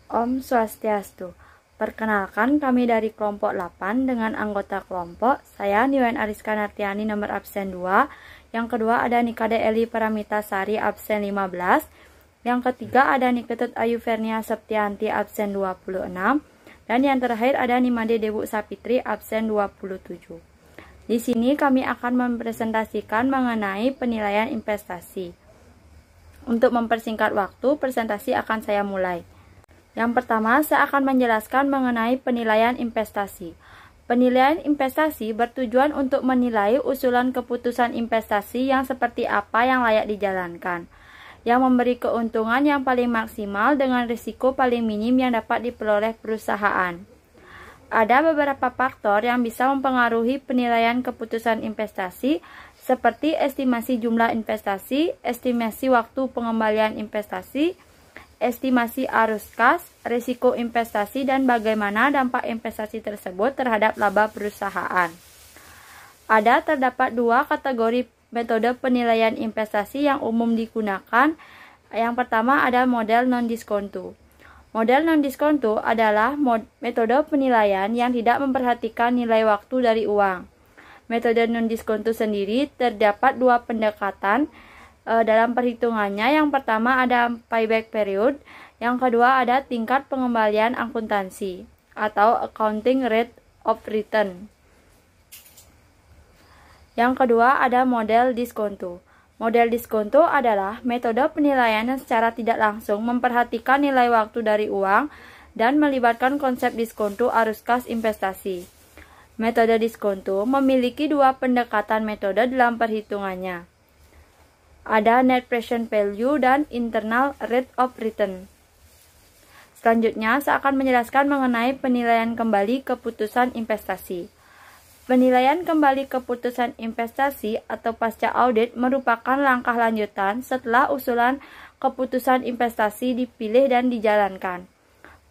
Om Swastiastu. Perkenalkan, kami dari kelompok 8 dengan anggota kelompok. Saya Niwen Ariska Nartiani nomor absen 2. Yang kedua ada Nikade Eli Paramita Sari absen 15. Yang ketiga ada Niketut Ayu Vernia Septianti absen 26. Dan yang terakhir ada Nimade Dewu Sapitri absen 27. Di sini kami akan mempresentasikan mengenai penilaian investasi. Untuk mempersingkat waktu, presentasi akan saya mulai. Yang pertama, saya akan menjelaskan mengenai penilaian investasi. Penilaian investasi bertujuan untuk menilai usulan keputusan investasi yang seperti apa yang layak dijalankan, yang memberi keuntungan yang paling maksimal dengan risiko paling minim yang dapat diperoleh perusahaan. Ada beberapa faktor yang bisa mempengaruhi penilaian keputusan investasi, seperti estimasi jumlah investasi, estimasi waktu pengembalian investasi, estimasi arus kas, risiko investasi, dan bagaimana dampak investasi tersebut terhadap laba perusahaan. Terdapat dua kategori metode penilaian investasi yang umum digunakan. Yang pertama ada model non-diskonto. Model non-diskonto adalah metode penilaian yang tidak memperhatikan nilai waktu dari uang. Metode non-diskonto sendiri terdapat dua pendekatan dalam perhitungannya. Yang pertama ada payback period, yang kedua ada tingkat pengembalian akuntansi atau accounting rate of return. Yang kedua ada model diskonto. Model diskonto adalah metode penilaian yang secara tidak langsung memperhatikan nilai waktu dari uang dan melibatkan konsep diskonto arus kas investasi. Metode diskonto memiliki dua pendekatan metode dalam perhitungannya. Ada net present value dan internal rate of return. Selanjutnya, saya akan menjelaskan mengenai penilaian kembali keputusan investasi. Penilaian kembali keputusan investasi atau pasca audit merupakan langkah lanjutan setelah usulan keputusan investasi dipilih dan dijalankan.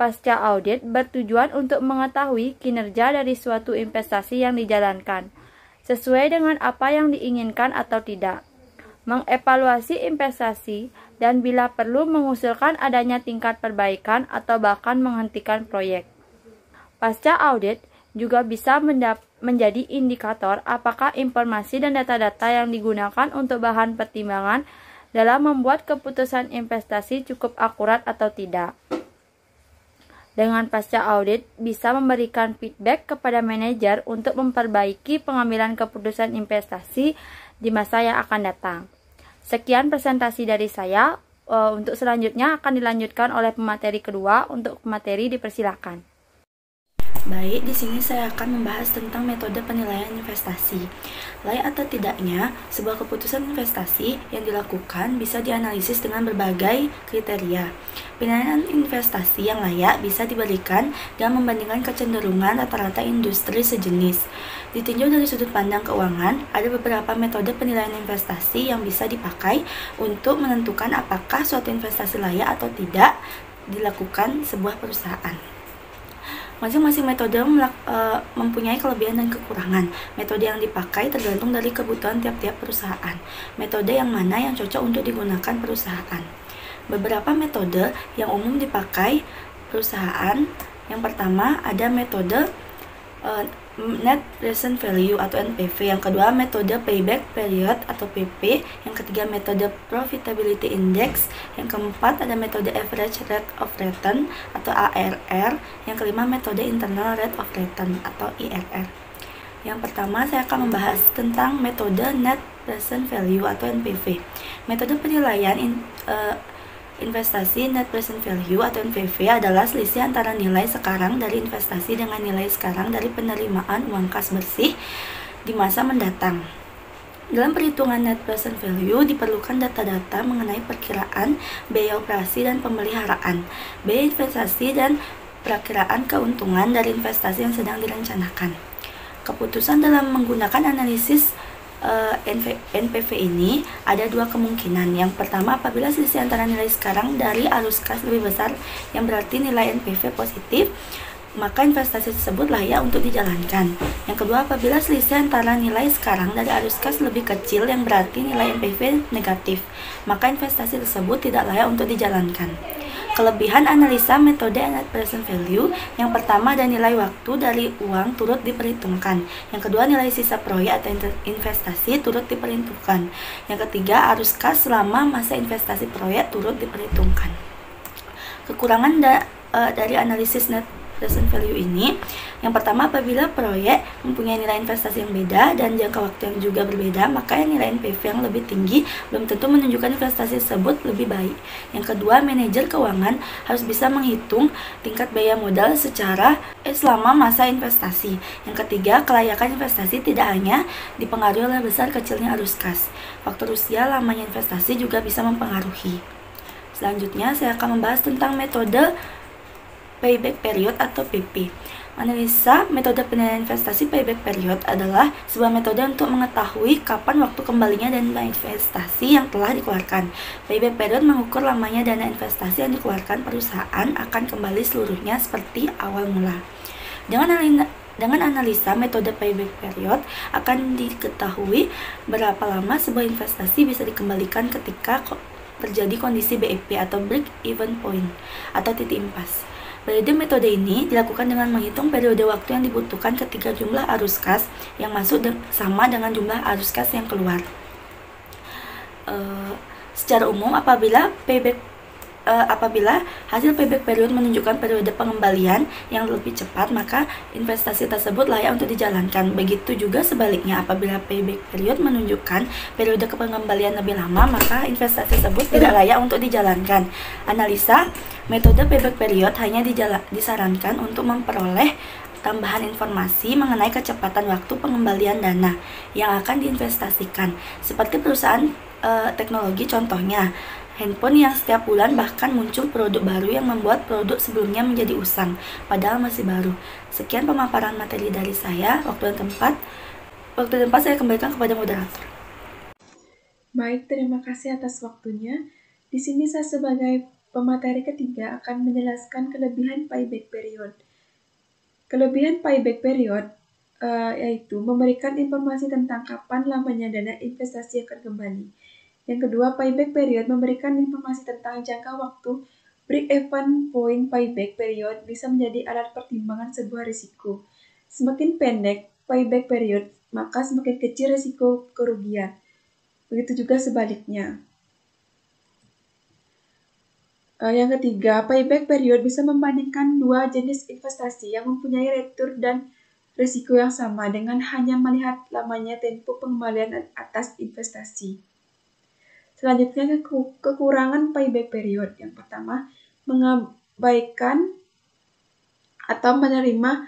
Pasca audit bertujuan untuk mengetahui kinerja dari suatu investasi yang dijalankan, sesuai dengan apa yang diinginkan atau tidak, mengevaluasi investasi, dan bila perlu mengusulkan adanya tingkat perbaikan atau bahkan menghentikan proyek. Pasca audit juga bisa menjadi indikator apakah informasi dan data-data yang digunakan untuk bahan pertimbangan dalam membuat keputusan investasi cukup akurat atau tidak. Dengan pasca audit bisa memberikan feedback kepada manajer untuk memperbaiki pengambilan keputusan investasi di masa yang akan datang. Sekian presentasi dari saya. Untuk selanjutnya akan dilanjutkan oleh pemateri kedua. Untuk pemateri dipersilakan. Baik, di sini saya akan membahas tentang metode penilaian investasi. Layak atau tidaknya sebuah keputusan investasi yang dilakukan bisa dianalisis dengan berbagai kriteria. Penilaian investasi yang layak bisa diberikan dengan membandingkan kecenderungan rata-rata industri sejenis. Ditinjau dari sudut pandang keuangan, ada beberapa metode penilaian investasi yang bisa dipakai untuk menentukan apakah suatu investasi layak atau tidak dilakukan sebuah perusahaan. Masing-masing metode mempunyai kelebihan dan kekurangan. Metode yang dipakai tergantung dari kebutuhan tiap-tiap perusahaan. Metode yang mana yang cocok untuk digunakan perusahaan. Beberapa metode yang umum dipakai perusahaan. Yang pertama ada metode net present value atau NPV, yang kedua metode payback period atau PP, yang ketiga metode profitability index, yang keempat ada metode average rate of return atau ARR, yang kelima metode internal rate of return atau IRR. Yang pertama saya akan membahas tentang metode net present value atau NPV. Metode penilaian investasi net present value atau NPV adalah selisih antara nilai sekarang dari investasi dengan nilai sekarang dari penerimaan uang kas bersih di masa mendatang. Dalam perhitungan net present value diperlukan data-data mengenai perkiraan biaya operasi dan pemeliharaan, biaya investasi, dan perakiraan keuntungan dari investasi yang sedang direncanakan. Keputusan dalam menggunakan analisis NPV ini ada dua kemungkinan. Yang pertama, apabila selisih antara nilai sekarang dari arus kas lebih besar, yang berarti nilai NPV positif, maka investasi tersebut layak untuk dijalankan. Yang kedua, apabila selisih antara nilai sekarang dari arus kas lebih kecil, yang berarti nilai NPV negatif, maka investasi tersebut tidak layak untuk dijalankan. Kelebihan analisa metode net present value, yang pertama ada nilai waktu dari uang turut diperhitungkan. Yang kedua nilai sisa proyek atau investasi turut diperhitungkan. Yang ketiga arus kas selama masa investasi proyek turut diperhitungkan. Kekurangan dari analisis net present value ini, yang pertama apabila proyek mempunyai nilai investasi yang beda dan jangka waktu yang juga berbeda, maka nilai NPV yang lebih tinggi belum tentu menunjukkan investasi tersebut lebih baik. Yang kedua, manajer keuangan harus bisa menghitung tingkat biaya modal selama masa investasi. Yang ketiga, kelayakan investasi tidak hanya dipengaruhi oleh besar kecilnya arus kas. Faktor usia lamanya investasi juga bisa mempengaruhi. Selanjutnya, saya akan membahas tentang metode payback period atau PP. Analisa metode penilaian investasi payback period adalah sebuah metode untuk mengetahui kapan waktu kembalinya dana investasi yang telah dikeluarkan. Payback period mengukur lamanya dana investasi yang dikeluarkan perusahaan akan kembali seluruhnya seperti awal mula. Dengan analisa metode payback period akan diketahui berapa lama sebuah investasi bisa dikembalikan ketika terjadi kondisi BEP atau break even point atau titik impas. Periode metode ini dilakukan dengan menghitung periode waktu yang dibutuhkan ketika jumlah arus kas yang masuk sama dengan jumlah arus kas yang keluar. Secara umum, apabila hasil payback period menunjukkan periode pengembalian yang lebih cepat, maka investasi tersebut layak untuk dijalankan. Begitu juga sebaliknya, apabila payback period menunjukkan periode pengembalian lebih lama, maka investasi tersebut tidak layak untuk dijalankan. Analisa metode payback period hanya disarankan untuk memperoleh tambahan informasi mengenai kecepatan waktu pengembalian dana yang akan diinvestasikan, seperti perusahaan teknologi contohnya handphone yang setiap bulan bahkan muncul produk baru yang membuat produk sebelumnya menjadi usang, padahal masih baru. Sekian pemaparan materi dari saya. Waktu dan tempat saya kembalikan kepada moderator. Baik, terima kasih atas waktunya. Di sini saya sebagai pemateri ketiga akan menjelaskan kelebihan payback period. Kelebihan payback period yaitu memberikan informasi tentang kapan lamanya dana investasi akan kembali. Yang kedua, payback period memberikan informasi tentang jangka waktu. Break-even point payback period bisa menjadi alat pertimbangan sebuah risiko. Semakin pendek payback period, maka semakin kecil risiko kerugian. Begitu juga sebaliknya. Yang ketiga, payback period bisa membandingkan dua jenis investasi yang mempunyai return dan risiko yang sama dengan hanya melihat lamanya tempo pengembalian atas investasi. Selanjutnya, kekurangan payback period. Yang pertama, mengabaikan atau menerima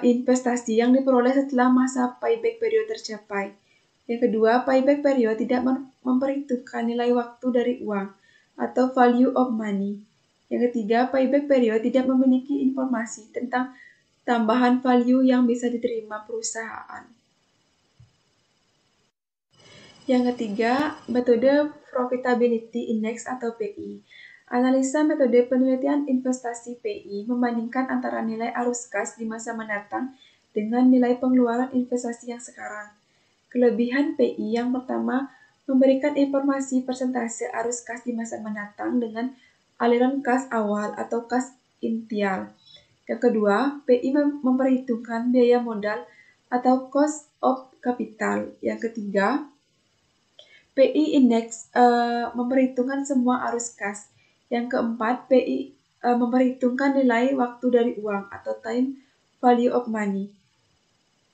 investasi yang diperoleh setelah masa payback period tercapai. Yang kedua, payback period tidak memperhitungkan nilai waktu dari uang atau value of money. Yang ketiga, payback period tidak memiliki informasi tentang tambahan value yang bisa diterima perusahaan. Yang ketiga, metode Profitability Index atau PI. Analisa metode penelitian investasi PI membandingkan antara nilai arus kas di masa mendatang dengan nilai pengeluaran investasi yang sekarang. Kelebihan PI yang pertama, memberikan informasi persentase arus kas di masa mendatang dengan aliran kas awal atau kas initial. Yang kedua, PI memperhitungkan biaya modal atau cost of capital. Yang ketiga, PI Index memperhitungkan semua arus kas. Yang keempat, PI memperhitungkan nilai waktu dari uang atau time value of money.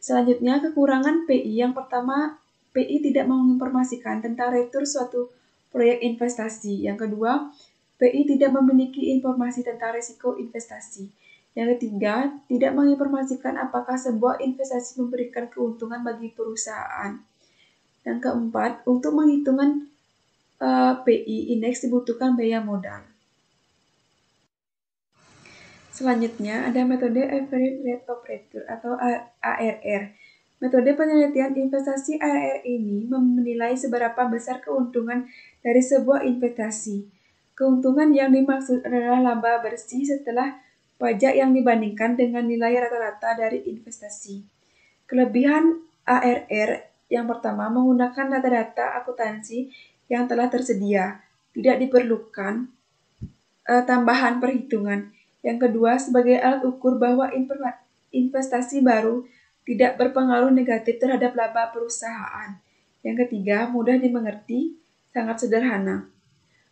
Selanjutnya, kekurangan PI. Yang pertama, PI tidak menginformasikan tentang return suatu proyek investasi. Yang kedua, PI tidak memiliki informasi tentang risiko investasi. Yang ketiga, tidak menginformasikan apakah sebuah investasi memberikan keuntungan bagi perusahaan. Yang keempat, untuk menghitungan PI indeks dibutuhkan biaya modal. Selanjutnya, ada metode Average Rate of Return atau ARR. Metode penelitian investasi ARR ini menilai seberapa besar keuntungan dari sebuah investasi. Keuntungan yang dimaksud adalah laba bersih setelah pajak yang dibandingkan dengan nilai rata-rata dari investasi. Kelebihan ARR yang pertama, menggunakan data-data akuntansi yang telah tersedia. Tidak diperlukan tambahan perhitungan. Yang kedua, sebagai alat ukur bahwa investasi baru tidak berpengaruh negatif terhadap laba perusahaan. Yang ketiga, mudah dimengerti, sangat sederhana.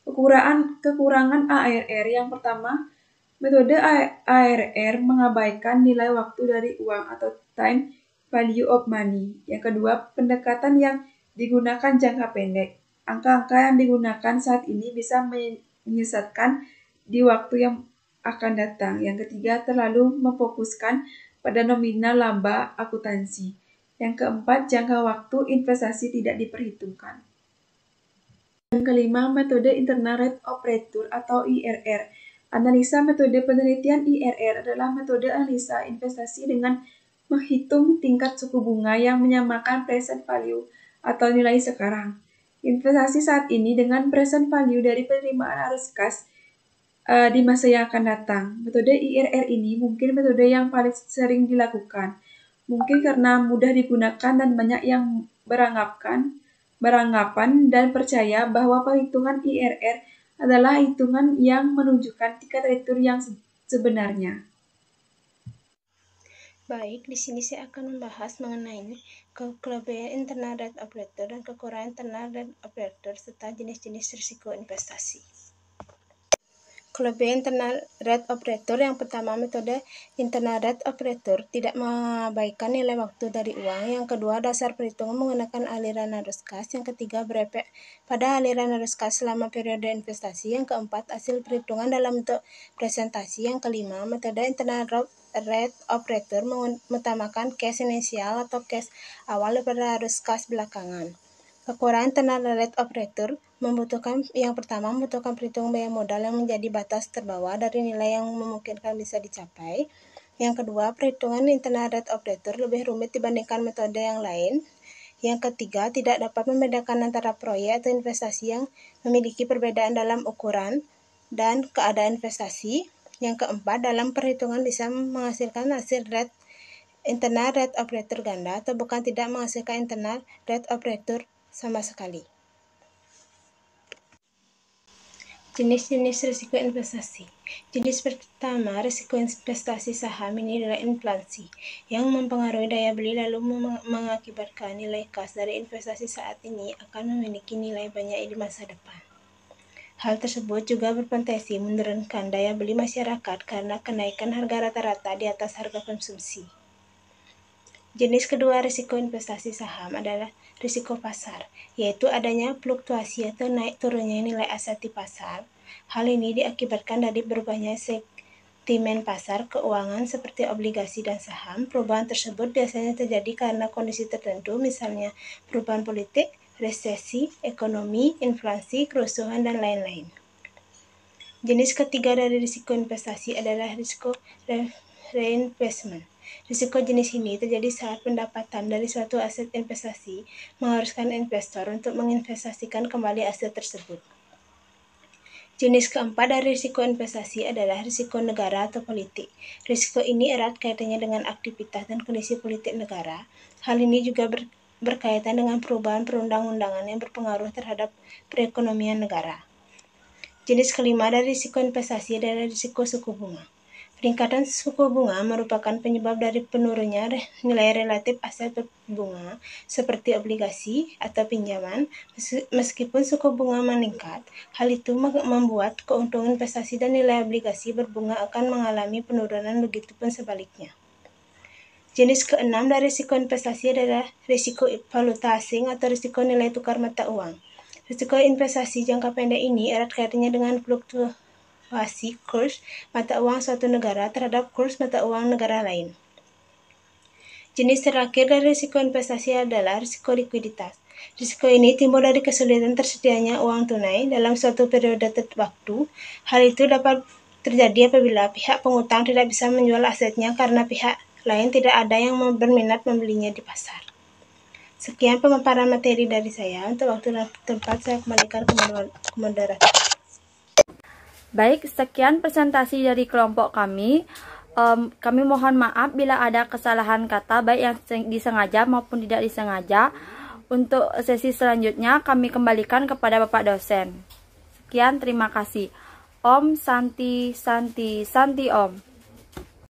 Kekurangan ARR yang pertama, metode ARR mengabaikan nilai waktu dari uang atau time value of money. Yang kedua, pendekatan yang digunakan jangka pendek. Angka-angka yang digunakan saat ini bisa menyesatkan di waktu yang akan datang. Yang ketiga, terlalu memfokuskan pada nominal laba akuntansi. Yang keempat, jangka waktu investasi tidak diperhitungkan. Yang kelima, metode internal rate of return atau IRR. Analisa metode penelitian IRR adalah metode analisa investasi dengan menghitung tingkat suku bunga yang menyamakan present value atau nilai sekarang. Investasi saat ini dengan present value dari penerimaan arus kas di masa yang akan datang. Metode IRR ini mungkin metode yang paling sering dilakukan. Mungkin karena mudah digunakan dan banyak yang beranggapan dan percaya bahwa perhitungan IRR adalah hitungan yang menunjukkan tingkat return yang sebenarnya. Baik, di sini saya akan membahas mengenai kelebihan internal rate of return dan kekurangan internal rate of return serta jenis-jenis risiko investasi. Kelebihan internal rate of return yang pertama, metode internal rate of return tidak mengabaikan nilai waktu dari uang. Yang kedua, dasar perhitungan menggunakan aliran arus kas. Yang ketiga, berefek pada aliran arus kas selama periode investasi. Yang keempat, hasil perhitungan dalam bentuk presentasi. Yang kelima, metode internal rate of return mengutamakan cash inisial atau cash awal daripada arus kas belakangan. Kekurangan internal rate of return yang pertama membutuhkan perhitungan biaya modal yang menjadi batas terbawah dari nilai yang memungkinkan bisa dicapai. Yang kedua, perhitungan internal rate of return lebih rumit dibandingkan metode yang lain. Yang ketiga, tidak dapat membedakan antara proyek atau investasi yang memiliki perbedaan dalam ukuran dan keadaan investasi. Yang keempat, dalam perhitungan bisa menghasilkan hasil internal rate of return ganda atau bukan tidak menghasilkan internal rate of return sama sekali. Jenis-jenis risiko investasi. Jenis pertama, risiko investasi saham ini adalah inflasi yang mempengaruhi daya beli lalu mengakibatkan nilai kas dari investasi saat ini akan memiliki nilai banyak di masa depan. Hal tersebut juga berpotensi menurunkan daya beli masyarakat karena kenaikan harga rata-rata di atas harga konsumsi. Jenis kedua risiko investasi saham adalah risiko pasar, yaitu adanya fluktuasi atau naik turunnya nilai aset di pasar. Hal ini diakibatkan dari berubahnya sentimen pasar keuangan seperti obligasi dan saham. Perubahan tersebut biasanya terjadi karena kondisi tertentu, misalnya perubahan politik, resesi, ekonomi, inflasi, kerusuhan, dan lain-lain. Jenis ketiga dari risiko investasi adalah risiko reinvestment. Risiko jenis ini terjadi saat pendapatan dari suatu aset investasi mengharuskan investor untuk menginvestasikan kembali aset tersebut. Jenis keempat dari risiko investasi adalah risiko negara atau politik. Risiko ini erat kaitannya dengan aktivitas dan kondisi politik negara. Hal ini juga berkaitan dengan perubahan perundang-undangan yang berpengaruh terhadap perekonomian negara. Jenis kelima dari risiko investasi adalah risiko suku bunga. Peningkatan suku bunga merupakan penyebab dari penurunnya nilai relatif aset berbunga seperti obligasi atau pinjaman. Meskipun suku bunga meningkat, hal itu membuat keuntungan investasi dan nilai obligasi berbunga akan mengalami penurunan, begitupun sebaliknya. Jenis keenam dari risiko investasi adalah risiko valuta asing atau risiko nilai tukar mata uang. Risiko investasi jangka pendek ini erat kaitannya dengan fluktuasi kurs mata uang suatu negara terhadap kurs mata uang negara lain. Jenis terakhir dari risiko investasi adalah risiko likuiditas. Risiko ini timbul dari kesulitan tersedianya uang tunai dalam suatu periode waktu. Hal itu dapat terjadi apabila pihak pengutang tidak bisa menjual asetnya karena pihak lain tidak ada yang berminat membelinya di pasar. Sekian pemaparan materi dari saya. Untuk waktu dan tempat saya kembalikan ke moderator. Baik, sekian presentasi dari kelompok kami. Kami mohon maaf bila ada kesalahan kata baik yang disengaja maupun tidak disengaja. Untuk sesi selanjutnya kami kembalikan kepada Bapak dosen. Sekian, terima kasih. Om Santi Santi Santi Om.